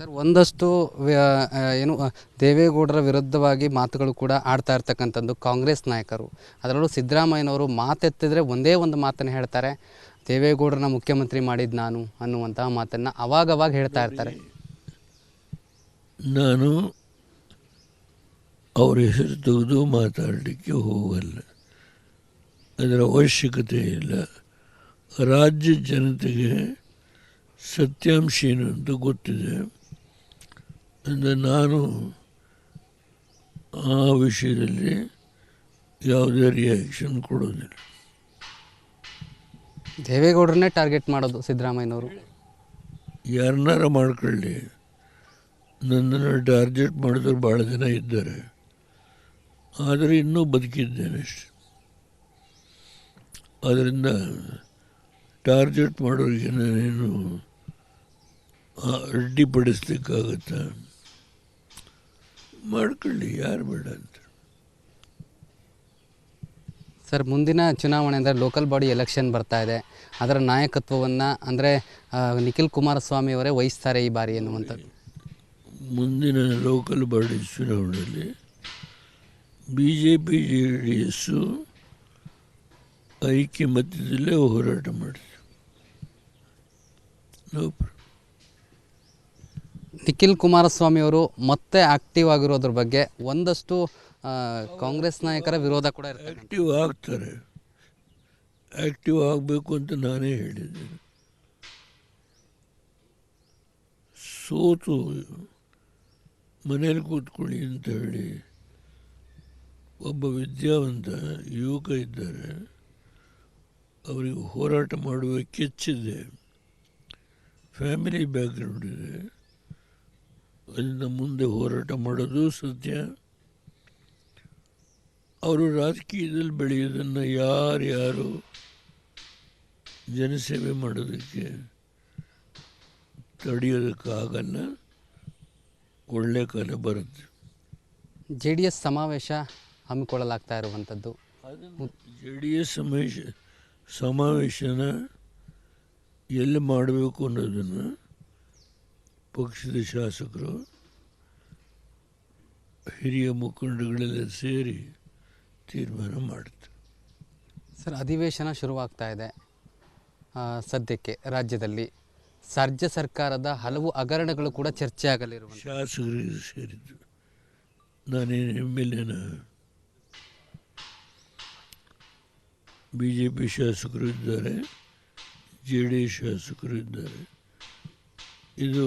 Sir ಒಂದಷ್ಟು ಏನು ದೇವೇಗೌಡರ ವಿರುದ್ಧವಾಗಿ ಮಾತುಗಳು ಕೂಡ ಆಡ್ತಾ ಇರ್ತಕ್ಕಂಥದ್ದು ಕಾಂಗ್ರೆಸ್ ನಾಯಕರು. ಅದರಲ್ಲೂ ಸಿದ್ದರಾಮಯ್ಯನವರು ಮಾತೆತ್ತಿದ್ರೆ ಒಂದೇ ಒಂದು ಮಾತನ್ನು ಹೇಳ್ತಾರೆ, ದೇವೇಗೌಡರನ್ನ ಮುಖ್ಯಮಂತ್ರಿ ಮಾಡಿದ್ದು ನಾನು ಅನ್ನುವಂತಹ ಮಾತನ್ನು ಅವಾಗವಾಗ ಹೇಳ್ತಾ ಇರ್ತಾರೆ. ನಾನು ಅವ್ರ ಹೆಸರು ತೆಗೆದು ಮಾತಾಡಲಿಕ್ಕೆ ಹೋಗಲ್ಲ, ಅದರ ಅವಶ್ಯಕತೆ ಇಲ್ಲ. ರಾಜ್ಯ ಜನತೆಗೆ ಸತ್ಯಾಂಶ ಏನು ಅಂತ ಗೊತ್ತಿದೆ. ಅಂದರೆ ನಾನು ಆ ವಿಷಯದಲ್ಲಿ ಯಾವುದೇ ರಿಯಾಕ್ಷನ್ ಕೊಡೋದಿಲ್ಲ. ದೇವೇಗೌಡರನ್ನೇ ಟಾರ್ಗೆಟ್ ಮಾಡೋದು ಸಿದ್ದರಾಮಯ್ಯನವರು. ಯಾರನ್ನಾರ ಮಾಡ್ಕೊಳ್ಳಿ, ನನ್ನನ್ನು ಟಾರ್ಗೆಟ್ ಮಾಡಿದ್ರು ಭಾಳ ಜನ ಇದ್ದಾರೆ, ಆದರೆ ಇನ್ನೂ ಬದುಕಿದ್ದೇನೆ ಅಷ್ಟೆ. ಆದ್ದರಿಂದ ಟಾರ್ಗೆಟ್ ಮಾಡೋರಿಗೆ ನಾನೇನು ಅಡ್ಡಿಪಡಿಸ್ಲಿಕ್ಕಾಗತ್ತಾ? ಮಾಡ್ಕೊಳ್ಳಿ, ಯಾರು ಬೇಡ ಅಂತ. ಸರ್ ಮುಂದಿನ ಚುನಾವಣೆ ಅಂದರೆ ಲೋಕಲ್ ಬಾಡಿ ಎಲೆಕ್ಷನ್ ಬರ್ತಾ ಇದೆ. ಅದರ ನಾಯಕತ್ವವನ್ನು ಅಂದರೆ ನಿಖಿಲ್ ಕುಮಾರಸ್ವಾಮಿ ಅವರೇ ವಹಿಸ್ತಾರೆ ಈ ಬಾರಿ ಎನ್ನುವಂಥದ್ದು. ಮುಂದಿನ ಲೋಕಲ್ ಬಾಡಿ ಚುನಾವಣೆಯಲ್ಲಿ BJP JDS ಐಕ್ಯಮತ್ಯದಲ್ಲೇ ಹೋರಾಟ ಮಾಡಿದೆ. ನಿಖಿಲ್ ಕುಮಾರಸ್ವಾಮಿ ಅವರು ಮತ್ತೆ ಆಕ್ಟಿವ್ ಆಗಿರೋದ್ರ ಬಗ್ಗೆ ಒಂದಷ್ಟು ಕಾಂಗ್ರೆಸ್ ನಾಯಕರ ವಿರೋಧ ಕೂಡ ಇರ್ತದೆ. ಆಕ್ಟಿವ್ ಆಗ್ತಾರೆ, ಆಕ್ಟಿವ್ ಆಗಬೇಕು ಅಂತ ನಾನೇ ಹೇಳಿದ್ದೇನೆ. ಸೋತು ಮನೇಲಿ ಕೂತ್ಕೊಳ್ಳಿ ಅಂತ ಹೇಳಿ ಒಬ್ಬ ವಿದ್ಯಾವಂತ ಯುವಕ ಇದ್ದಾರೆ, ಅವರಿಗೆ ಹೋರಾಟ ಮಾಡುವ ಕೆಚ್ಚಿದೆ, ಫ್ಯಾಮಿಲಿ ಬ್ಯಾಕ್ಗ್ರೌಂಡ್ ಇದೆ, ಅದರಿಂದ ಮುಂದೆ ಹೋರಾಟ ಮಾಡೋದು ಸತ್ಯ. ಅವರು ರಾಜಕೀಯದಲ್ಲಿ ಬೆಳೆಯೋದನ್ನು ಯಾರ್ಯಾರು ಜನಸೇವೆ ಮಾಡೋದಕ್ಕೆ ತಡೆಯೋದಕ್ಕಾಗಲ್ಲ. ಒಳ್ಳೆ ಕಾಲ ಬರುತ್ತೆ. JDS ಸಮಾವೇಶ ಹಮ್ಮಿಕೊಳ್ಳಲಾಗ್ತಾ ಇರುವಂಥದ್ದು. JDS ಸಮಾವೇಶನ ಎಲ್ಲಿ ಮಾಡಬೇಕು ಅನ್ನೋದನ್ನು ಪಕ್ಷದ ಶಾಸಕರು ಹಿರಿಯ ಮುಖಂಡಗಳೆಲ್ಲ ಸೇರಿ ತೀರ್ಮಾನ ಮಾಡ್ತಾರೆ. ಸರ್ ಅಧಿವೇಶನ ಶುರುವಾಗ್ತಾ ಇದೆ. ಸದ್ಯಕ್ಕೆ ರಾಜ್ಯದಲ್ಲಿ ರಾಜ್ಯ ಸರ್ಕಾರದ ಹಲವು ಹಗರಣಗಳು ಕೂಡ ಚರ್ಚೆ ಆಗಲಿರುವ ಶಾಸಕರಿಗೆ ಸೇರಿದ್ದು. ನಾನೇನು MLAನ? BJP ಶಾಸಕರು ಇದ್ದಾರೆ, JDS ಶಾಸಕರು ಇದ್ದಾರೆ. ಇದು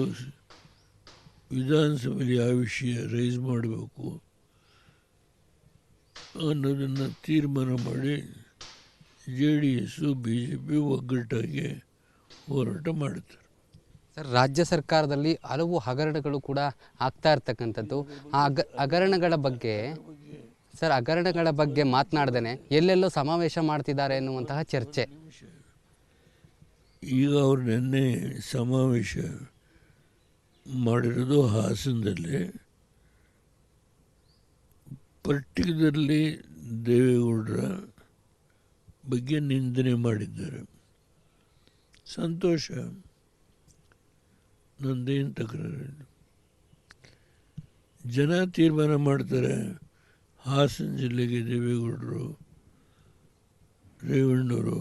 ವಿಧಾನಸಭೆಯಲ್ಲಿ ಯಾವ ವಿಷಯ ರೈಸ್ ಮಾಡಬೇಕು ಅನ್ನೋದನ್ನು ತೀರ್ಮಾನ ಮಾಡಿ JDS BJP ಒಗ್ಗಟ್ಟಾಗಿ ಹೋರಾಟ ಮಾಡುತ್ತಾರೆ. ಸರ್ ರಾಜ್ಯ ಸರ್ಕಾರದಲ್ಲಿ ಹಲವು ಹಗರಣಗಳು ಕೂಡ ಆಗ್ತಾ ಇರ್ತಕ್ಕಂಥದ್ದು. ಆ ಹಗರಣಗಳ ಬಗ್ಗೆ ಮಾತನಾಡ್ದೇನೆ ಎಲ್ಲೆಲ್ಲೋ ಸಮಾವೇಶ ಮಾಡ್ತಿದ್ದಾರೆ ಎನ್ನುವಂತಹ ಚರ್ಚೆ. ಈಗ ಅವರು ನಿನ್ನೆ ಸಮಾವೇಶ ಮಾಡಿರೋದು ಹಾಸನದಲ್ಲಿ. ಪರ್ಟಿಕ್ಯುಲರ್ಲಿ ದೇವೇಗೌಡರ ಬಗ್ಗೆ ನಿಂದನೆ ಮಾಡಿದ್ದಾರೆ. ಸಂತೋಷ, ನಂದೇನು ತಕರಾರಿಲ್ಲ. ಜನ ತೀರ್ಮಾನ ಮಾಡ್ತಾರೆ. ಹಾಸನ ಜಿಲ್ಲೆಗೆ ದೇವೇಗೌಡರು, ರೇವಣ್ಣವರು.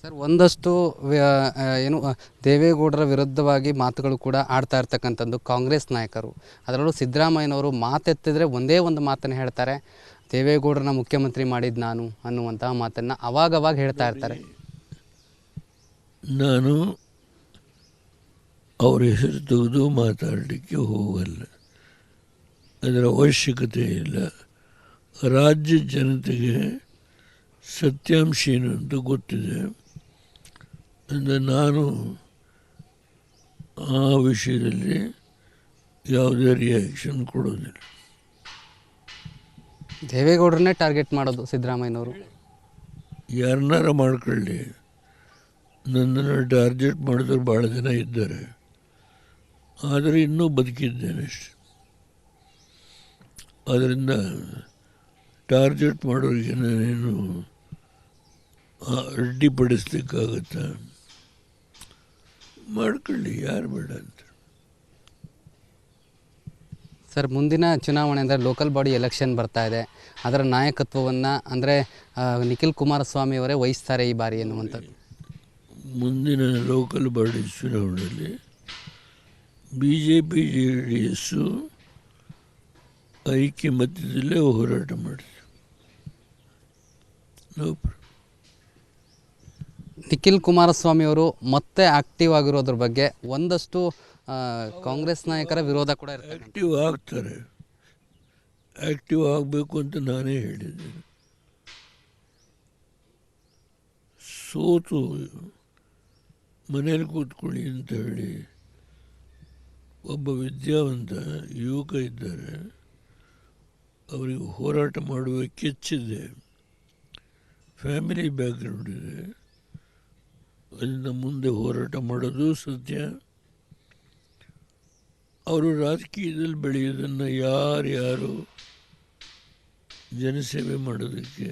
ಸರ್ ಒಂದಷ್ಟು ಏನು ದೇವೇಗೌಡರ ವಿರುದ್ಧವಾಗಿ ಮಾತುಗಳು ಕೂಡ ಆಡ್ತಾ ಇರ್ತಕ್ಕಂಥದ್ದು ಕಾಂಗ್ರೆಸ್ ನಾಯಕರು. ಅದರಲ್ಲೂ ಸಿದ್ದರಾಮಯ್ಯನವರು ಮಾತೆತ್ತಿದ್ರೆ ಒಂದೇ ಒಂದು ಮಾತನ್ನು ಹೇಳ್ತಾರೆ, ದೇವೇಗೌಡರನ್ನ ಮುಖ್ಯಮಂತ್ರಿ ಮಾಡಿದ್ದು ನಾನು ಅನ್ನುವಂತಹ ಮಾತನ್ನು ಅವಾಗವಾಗ ಹೇಳ್ತಾ ಇರ್ತಾರೆ. ನಾನು ಅವ್ರ ಹೆಸರು ತೆಗೆದು ಮಾತಾಡಲಿಕ್ಕೆ ಹೋಗಲ್ಲ, ಅದರ ಅವಶ್ಯಕತೆ ಇಲ್ಲ. ರಾಜ್ಯ ಜನತೆಗೆ ಸತ್ಯಾಂಶ ಏನು ಅಂತ ಗೊತ್ತಿದೆ. ಅಂದರೆ ನಾನು ಆ ವಿಷಯದಲ್ಲಿ ಯಾವುದೇ ರಿಯಾಕ್ಷನ್ ಕೊಡೋದಿಲ್ಲ. ದೇವೇಗೌಡರನ್ನೇ ಟಾರ್ಗೆಟ್ ಮಾಡೋದು ಸಿದ್ದರಾಮಯ್ಯನವರು. ಯಾರನ್ನಾರ ಮಾಡ್ಕೊಳ್ಳಿ, ನನ್ನನ್ನು ಟಾರ್ಗೆಟ್ ಮಾಡಿದ್ರು ಭಾಳ ಜನ ಇದ್ದಾರೆ, ಆದರೆ ಇನ್ನೂ ಬದುಕಿದ್ದೇನೆ ಅಷ್ಟೆ. ಅದರಿಂದ ಟಾರ್ಗೆಟ್ ಮಾಡೋರಿಗೆ ನಾನೇನು ಅಡ್ಡಿಪಡಿಸ್ಲಿಕ್ಕಾಗತ್ತಾ? ಮಾಡ್ಕೊಳ್ಳಿ, ಯಾರು ಬೇಡ ಅಂತ. ಸರ್, ಮುಂದಿನ ಚುನಾವಣೆ ಅಂದರೆ ಲೋಕಲ್ ಬಾಡಿ ಎಲೆಕ್ಷನ್ ಬರ್ತಾ ಇದೆ. ಅದರ ನಾಯಕತ್ವವನ್ನು ಅಂದರೆ ನಿಖಿಲ್ ಕುಮಾರಸ್ವಾಮಿ ಅವರೇ ವಹಿಸ್ತಾರೆ ಈ ಬಾರಿ ಎನ್ನುವಂಥದ್ದು. ಮುಂದಿನ ಲೋಕಲ್ ಬಾಡಿ ಚುನಾವಣೆಯಲ್ಲಿ BJP JDS ಐಕ್ಯಮತ್ಯದಲ್ಲೇ ಹೋರಾಟ ಮಾಡಿದೆ. ನಿಖಿಲ್ ಕುಮಾರಸ್ವಾಮಿ ಅವರು ಮತ್ತೆ ಆಕ್ಟಿವ್ ಆಗಿರೋದ್ರ ಬಗ್ಗೆ ಒಂದಷ್ಟು ಕಾಂಗ್ರೆಸ್ ನಾಯಕರ ವಿರೋಧ ಕೂಡ ಇರ್ತದೆ. ಆ್ಯಕ್ಟಿವ್ ಆಗ್ತಾರೆ, ಆ್ಯಕ್ಟಿವ್ ಆಗಬೇಕು ಅಂತ ನಾನೇ ಹೇಳಿದ್ದೇನೆ. ಸೋತು ಮನೇಲಿ ಕೂತ್ಕೊಳ್ಳಿ ಅಂತ ಹೇಳಿ ಒಬ್ಬ ವಿದ್ಯಾವಂತ ಯುವಕ ಇದ್ದಾರೆ, ಅವರಿಗೆ ಹೋರಾಟ ಮಾಡುವ ಕೆಚ್ಚಿದೆ, ಫ್ಯಾಮಿಲಿ ಬ್ಯಾಕ್ಗ್ರೌಂಡ್ ಇದೆ, ಅದರಿಂದ ಮುಂದೆ ಹೋರಾಟ ಮಾಡೋದು ಸತ್ಯ. ಅವರು ರಾಜಕೀಯದಲ್ಲಿ ಬೆಳೆಯೋದನ್ನು ಯಾರ್ಯಾರು ಜನಸೇವೆ ಮಾಡೋದಕ್ಕೆ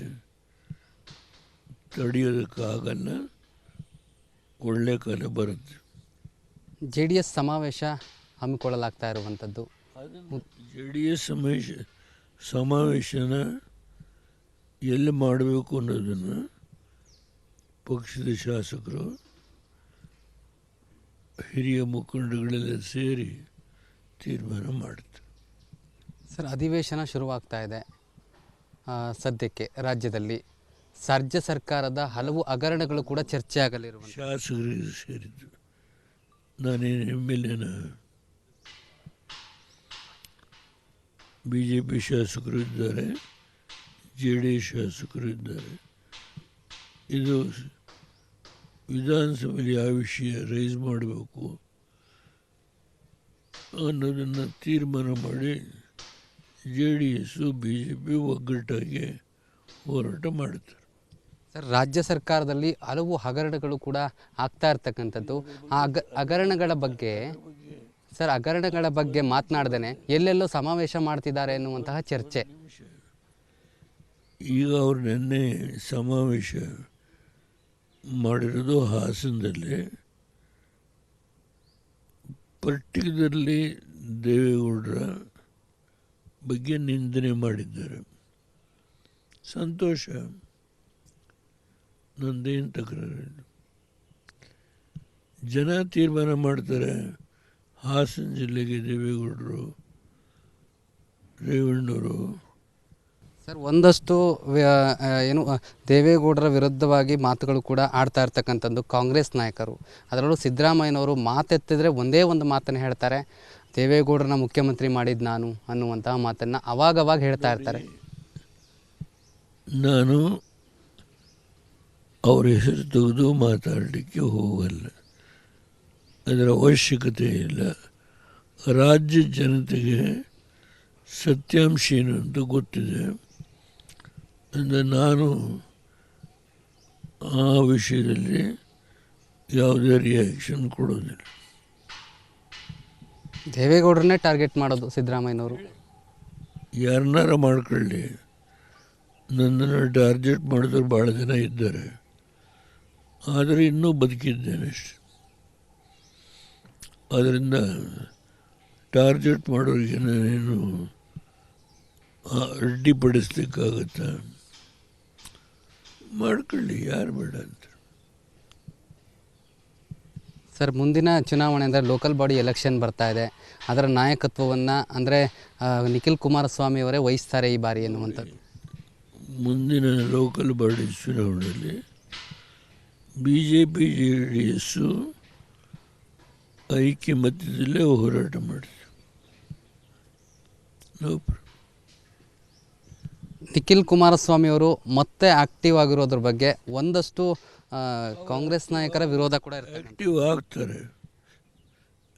ತಡೆಯೋದಕ್ಕಾಗಲ್ಲ. ಒಳ್ಳೆ ಕಾಲ ಬರುತ್ತೆ. JDS ಸಮಾವೇಶ ಹಮ್ಮಿಕೊಳ್ಳಲಾಗ್ತಾ ಇರುವಂಥದ್ದು. JDS ಸಮಾವೇಶನ ಎಲ್ಲಿ ಮಾಡಬೇಕು ಅನ್ನೋದನ್ನು ಪಕ್ಷದ ಶಾಸಕರು ಹಿರಿಯ ಮುಖಂಡಗಳೆಲ್ಲ ಸೇರಿ ತೀರ್ಮಾನ ಮಾಡುತ್ತೆ. ಸರ್, ಅಧಿವೇಶನ ಶುರುವಾಗ್ತಾ ಇದೆ. ಸದ್ಯಕ್ಕೆ ರಾಜ್ಯದಲ್ಲಿ ರಾಜ್ಯ ಸರ್ಕಾರದ ಹಲವು ಹಗರಣಗಳು ಕೂಡ ಚರ್ಚೆ ಆಗಲಿರುವ ಶಾಸಕರಿಗೆ ಸೇರಿದ್ದು. ನಾನೇನು MLAನ? BJP ಶಾಸಕರು ಇದ್ದಾರೆ, JDS ಶಾಸಕರು ಇದ್ದಾರೆ. ಇದು ವಿಧಾನಸಭೆಯಲ್ಲಿ ಯಾವ ವಿಷಯ ರೈಸ್ ಮಾಡಬೇಕು ಅನ್ನೋದನ್ನು ತೀರ್ಮಾನ ಮಾಡಿ JDS BJP ಒಗ್ಗಟ್ಟಾಗಿ ಹೋರಾಟ ಮಾಡುತ್ತಾರೆ. ಸರ್, ರಾಜ್ಯ ಸರ್ಕಾರದಲ್ಲಿ ಹಲವು ಹಗರಣಗಳು ಕೂಡ ಆಗ್ತಾ ಇರ್ತಕ್ಕಂಥದ್ದು. ಆ ಹಗರಣಗಳ ಬಗ್ಗೆ ಹಗರಣಗಳ ಬಗ್ಗೆ ಮಾತನಾಡ್ದೇನೆ ಎಲ್ಲೆಲ್ಲೋ ಸಮಾವೇಶ ಮಾಡ್ತಿದ್ದಾರೆ ಎನ್ನುವಂತಹ ಚರ್ಚೆ. ಈಗ ಅವರು ನಿನ್ನೆ ಸಮಾವೇಶ ಮಾಡಿರೋದು ಹಾಸನದಲ್ಲಿ. ಪರ್ಟಿಕ್ಯುಲರ್ಲಿ ದೇವೇಗೌಡರ ಬಗ್ಗೆ ನಿಂದನೆ ಮಾಡಿದ್ದಾರೆ. ಸಂತೋಷ, ನಂದೇನು ತಕರಾರಿಲ್ಲ. ಜನ ತೀರ್ಮಾನ ಮಾಡ್ತಾರೆ. ಹಾಸನ ಜಿಲ್ಲೆಗೆ ದೇವೇಗೌಡರು, ರೇವಣ್ಣವರು. ಸರ್, ಒಂದಷ್ಟು ದೇವೇಗೌಡರ ವಿರುದ್ಧವಾಗಿ ಮಾತುಗಳು ಕೂಡ ಆಡ್ತಾ ಇರ್ತಕ್ಕಂಥದ್ದು ಕಾಂಗ್ರೆಸ್ ನಾಯಕರು. ಅದರಲ್ಲೂ ಸಿದ್ದರಾಮಯ್ಯನವರು ಮಾತೆತ್ತಿದ್ರೆ ಒಂದೇ ಒಂದು ಮಾತನ್ನು ಹೇಳ್ತಾರೆ, ದೇವೇಗೌಡರನ್ನ ಮುಖ್ಯಮಂತ್ರಿ ಮಾಡಿದ್ದು ನಾನು ಅನ್ನುವಂತಹ ಮಾತನ್ನು ಅವಾಗವಾಗ ಹೇಳ್ತಾ ಇರ್ತಾರೆ. ನಾನು ಅವ್ರ ಹೆಸರು ತೆಗೆದು ಮಾತಾಡಲಿಕ್ಕೆ ಹೋಗಲ್ಲ, ಅದರ ಅವಶ್ಯಕತೆ ಇಲ್ಲ. ರಾಜ್ಯ ಜನತೆಗೆ ಸತ್ಯಾಂಶ ಏನು ಅಂತ ಗೊತ್ತಿದೆ. ಅಂದರೆ ನಾನು ಆ ವಿಷಯದಲ್ಲಿ ಯಾವುದೇ ರಿಯಾಕ್ಷನ್ ಕೊಡೋದಿಲ್ಲ. ದೇವೇಗೌಡರನ್ನೇ ಟಾರ್ಗೆಟ್ ಮಾಡೋದು ಸಿದ್ದರಾಮಯ್ಯನವರು. ಯಾರನ್ನಾರ ಮಾಡ್ಕೊಳ್ಳಿ, ನನ್ನನ್ನು ಟಾರ್ಗೆಟ್ ಮಾಡಿದ್ರು ಭಾಳ ಜನ ಇದ್ದಾರೆ, ಆದರೆ ಇನ್ನೂ ಬದುಕಿದ್ದೇನೆ ಅಷ್ಟೆ. ಆದ್ದರಿಂದ ಟಾರ್ಗೆಟ್ ಮಾಡೋರಿಗೆ ನಾನೇನು ಅಡ್ಡಿಪಡಿಸ್ಲಿಕ್ಕಾಗತ್ತಾ? ಮಾಡ್ಕೊಳ್ಳಿ, ಯಾರು ಬೇಡ ಅಂತ. ಸರ್, ಮುಂದಿನ ಚುನಾವಣೆ ಅಂದರೆ ಲೋಕಲ್ ಬಾಡಿ ಎಲೆಕ್ಷನ್ ಬರ್ತಾ ಇದೆ. ಅದರ ನಾಯಕತ್ವವನ್ನು ಅಂದರೆ ನಿಖಿಲ್ ಕುಮಾರಸ್ವಾಮಿ ಅವರೇ ವಹಿಸ್ತಾರೆ ಈ ಬಾರಿ ಎನ್ನುವಂಥದ್ದು. ಮುಂದಿನ ಲೋಕಲ್ ಬಾಡಿ ಚುನಾವಣೆಯಲ್ಲಿ BJP JDS ಐಕ್ಯಮತ್ಯದಲ್ಲೇ ಹೋರಾಟ ಮಾಡಿದೆ. ನಿಖಿಲ್ ಕುಮಾರಸ್ವಾಮಿ ಅವರು ಮತ್ತೆ ಆಕ್ಟಿವ್ ಆಗಿರೋದ್ರ ಬಗ್ಗೆ ಒಂದಷ್ಟು ಕಾಂಗ್ರೆಸ್ ನಾಯಕರ ವಿರೋಧ ಕೂಡ ಇರ್ತದೆ. ಆ್ಯಕ್ಟಿವ್ ಆಗ್ತಾರೆ,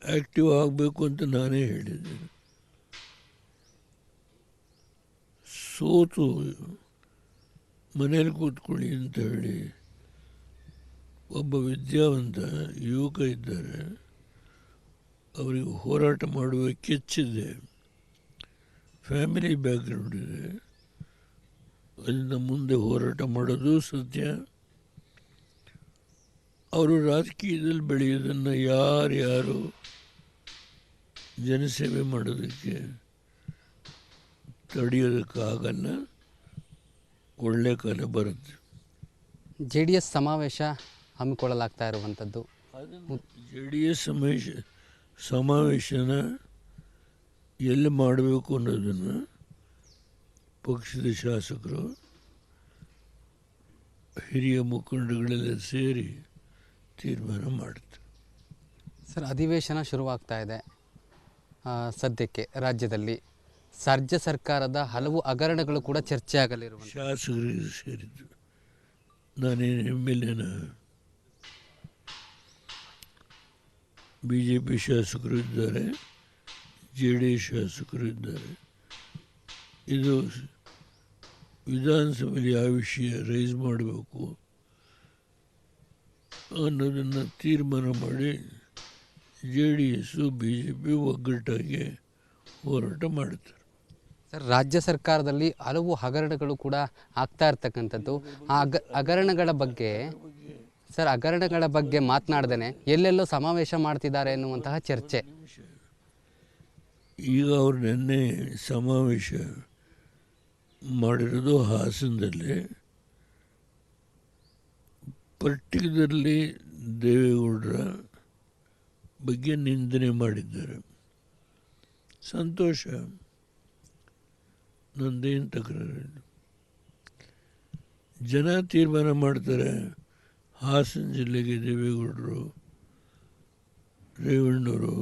ಆ್ಯಕ್ಟಿವ್ ಆಗಬೇಕು ಅಂತ ನಾನೇ ಹೇಳಿದ್ದೇನೆ. ಸೋತು ಮನೇಲಿ ಕೂತ್ಕೊಳ್ಳಿ ಅಂತ ಹೇಳಿ ಒಬ್ಬ ವಿದ್ಯಾವಂತ ಯುವಕ ಇದ್ದಾರೆ, ಅವರಿಗೆ ಹೋರಾಟ ಮಾಡುವ ಕೆಚ್ಚಿದೆ, ಫ್ಯಾಮಿಲಿ ಬ್ಯಾಕ್ಗ್ರೌಂಡ್ ಇದೆ, ಅದರಿಂದ ಮುಂದೆ ಹೋರಾಟ ಮಾಡೋದು ಸತ್ಯ. ಅವರು ರಾಜಕೀಯದಲ್ಲಿ ಬೆಳೆಯೋದನ್ನು ಯಾರ್ಯಾರು ಜನಸೇವೆ ಮಾಡೋದಕ್ಕೆ ತಡೆಯೋದಕ್ಕಾಗಲ್ಲ. ಒಳ್ಳೆ ಕಾಲ ಬರುತ್ತೆ. JDS ಸಮಾವೇಶ ಹಮ್ಮಿಕೊಳ್ಳಲಾಗ್ತಾ ಇರುವಂಥದ್ದು. JDS ಸಮಾವೇಶನ ಎಲ್ಲಿ ಮಾಡಬೇಕು ಅನ್ನೋದನ್ನು ಪಕ್ಷದ ಶಾಸಕರು ಹಿರಿಯ ಮುಖಂಡಗಳೆಲ್ಲ ಸೇರಿ ತೀರ್ಮಾನ ಮಾಡ್ತಾರೆ. ಸರ್, ಅಧಿವೇಶನ ಶುರುವಾಗ್ತಾ ಇದೆ. ಸದ್ಯಕ್ಕೆ ರಾಜ್ಯದಲ್ಲಿ ರಾಜ್ಯ ಸರ್ಕಾರದ ಹಲವು ಹಗರಣಗಳು ಕೂಡ ಚರ್ಚೆ ಆಗಲಿರುವ ಶಾಸಕರಿಗೆ ಸೇರಿದ್ದು. ನಾನೇನು MLAನ? BJP ಶಾಸಕರು ಇದ್ದಾರೆ, JDS ಶಾಸಕರು ಇದ್ದಾರೆ. ಇದು ವಿಧಾನಸಭೆಯಲ್ಲಿ ಯಾವ ವಿಷಯ ರೈಸ್ ಮಾಡಬೇಕು ಅನ್ನೋದನ್ನು ತೀರ್ಮಾನ ಮಾಡಿ JDS BJP ಒಗ್ಗಟ್ಟಾಗಿ ಹೋರಾಟ ಮಾಡುತ್ತಾರೆ. ಸರ್, ರಾಜ್ಯ ಸರ್ಕಾರದಲ್ಲಿ ಹಲವು ಹಗರಣಗಳು ಕೂಡ ಆಗ್ತಾ ಇರ್ತಕ್ಕಂಥದ್ದು. ಆ ಹಗರಣಗಳ ಬಗ್ಗೆ ಮಾತನಾಡ್ದೇನೆ ಎಲ್ಲೆಲ್ಲೋ ಸಮಾವೇಶ ಮಾಡ್ತಿದ್ದಾರೆ ಎನ್ನುವಂತಹ ಚರ್ಚೆ. ಈಗ ಅವ್ರು ನಿನ್ನೆ ಸಮಾವೇಶ ಮಾಡಿರೋದು ಹಾಸನದಲ್ಲಿ. ಪರ್ಟಿಕ್ಯುಲರ್ಲಿ ದೇವೇಗೌಡರ ಬಗ್ಗೆ ನಿಂದನೆ ಮಾಡಿದ್ದಾರೆ. ಸಂತೋಷ, ನಂದೇನು ತಕರಾರಿಲ್ಲ. ಜನ ತೀರ್ಮಾನ ಮಾಡ್ತಾರೆ. ಹಾಸನ ಜಿಲ್ಲೆಗೆ ದೇವೇಗೌಡರು, ರೇವಣ್ಣವರು